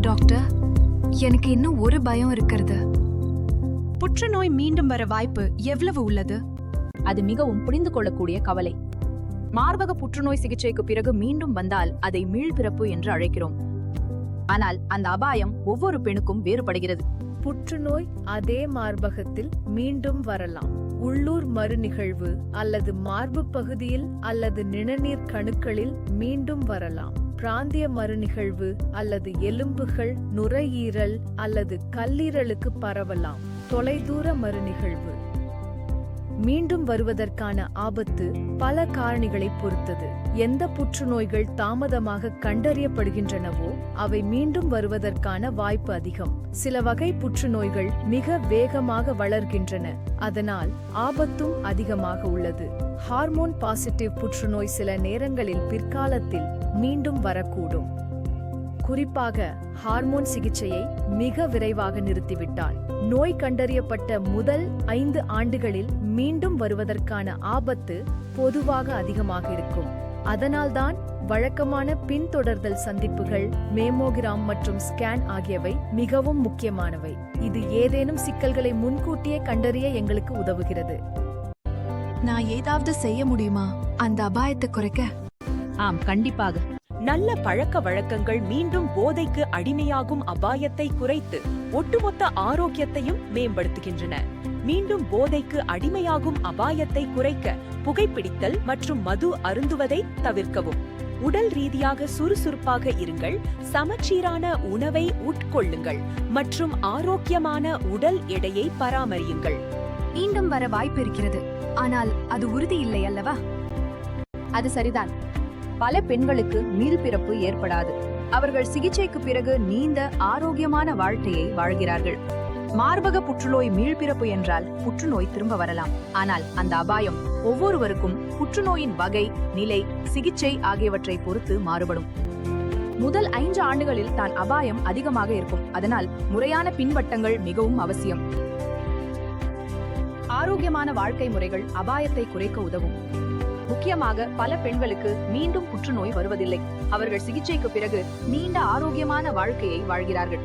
Doctor, எனக்கு இன்னும் ஒரு பயம் இருக்கிறது. புற்றுநோய் மீண்டும் வர வாய்ப்பு எவ்வளவு உள்ளது? அது மிகவும் புரிந்து கொள்ளக்கூடிய கவலை. மார்பக புற்றுநோய் சிகிச்சைக்கு பிறகு மீண்டும் வந்தால் அதை மீள்பிறப்பு என்று அழைக்கிறோம். ஆனால் அந்த அபாயம் ஒவ்வொரு பெண்ணுக்கும் வேறுபடுகிறது. புற்றுநோய் அதே மார்பகத்தில் மீண்டும் வரலாம். உள்ளூர் மறுநிகழ்வு அல்லது மார்பு பகுதியில் அல்லது நிணநீர் கணுக்களில் மீண்டும் வரலாம். பிராந்திய மறுநிகழ்வு அல்லது எலும்புகள், நுரையீரல் அல்லது கல்லீரலுக்கு பரவலாம். தொலைதூர மறுநிகழ்வு மீண்டும் வருவதற்கான ஆபத்து பல காரணிகளை பொறுத்தது. எந்த புற்றுநோய்கள் தாமதமாக கண்டறியப்படுகின்றனவோ அவை மீண்டும் வருவதற்கான வாய்ப்பு அதிகம். சில வகை புற்றுநோய்கள் மிக வேகமாக வளர்கின்றன, அதனால் ஆபத்தும் அதிகமாக உள்ளது. ஹார்மோன் பாசிட்டிவ் புற்றுநோய் சில நேரங்களில் பிற்காலத்தில் மீண்டும் வரக்கூடும். குறிப்பாக ஹார்மோன் சிகிச்சையை மிக விரைவாக நிறுத்திவிட்டால் நோய் கண்டறியப்பட்ட முதல் 5 ஆண்டுகளில் மீண்டும் வருவதற்கான ஆபத்து பொதுவாக அதிகமாக இருக்கும். அதனால்தான் வழக்கமான பின்தொடர்தல் சந்திப்புகள், மேமோகிராம் மற்றும் ஸ்கேன் ஆகியவை மிகவும் முக்கியமானவை. இது ஏதேனும் சிக்கல்களை முன்கூட்டியே கண்டறிய எங்களுக்கு உதவுகிறது. நான் ஏதாவது செய்ய முடியுமா அந்த அபாயத்தை குறைக்க? ஆம், கண்டிப்பாக. நல்ல பழக்க வழக்கங்கள் மீண்டும் போதைக்கு அடிமையாகும் அபாயத்தை குறைத்து ஒட்டுமொத்த ஆரோக்கியத்தையும் மேம்படுத்துகின்றன. மீண்டும் போதைக்கு அடிமையாகும் அபாயத்தை குறைக்க புகைப்பிடித்தல் மற்றும் மது அருந்துவதை தவிர்க்கவும். உடல் ரீதியாக சுறுசுறுப்பாக இருங்கள், சமச்சீரான உணவை உட்கொள்ளுங்கள் மற்றும் ஆரோக்கியமான உடல் எடையை பராமரியுங்கள். மீண்டும் வர வாய்ப்பு இருக்கிறது, ஆனால் அது உறுதி இல்லை அல்லவா? அது சரிதான். பல பெண்களுக்கு மீள்பிறப்பு ஏற்படாது. அவர்கள் சிகிச்சைக்கு பிறகு நீண்ட ஆரோக்கியமான வாழ்க்கையை வாழ்கிறார்கள். மார்பக புற்றுநோய் மீள்பிறப்பு என்றால் புற்றுநோய் திரும்ப வரலாம். ஆனால் அந்த அபாயம் ஒவ்வொருவருக்கும் புற்றுநோயின் வகை, நிலை, சிகிச்சை ஆகியவற்றை பொறுத்து மாறுபடும். முதல் 5 ஆண்டுகளில் தான் அபாயம் அதிகமாக இருக்கும். அதனால் முறையான பின்பற்றங்கள் மிகவும் அவசியம். ஆரோக்கியமான வாழ்க்கை முறைகள் அபாயத்தை குறைக்க உதவும். முக்கியமாக பல பெண்களுக்கு மீண்டும் புற்றுநோய் வருவதில்லை. அவர்கள் சிகிச்சைக்கு பிறகு நீண்ட ஆரோக்கியமான வாழ்க்கையை வாழ்கிறார்கள்.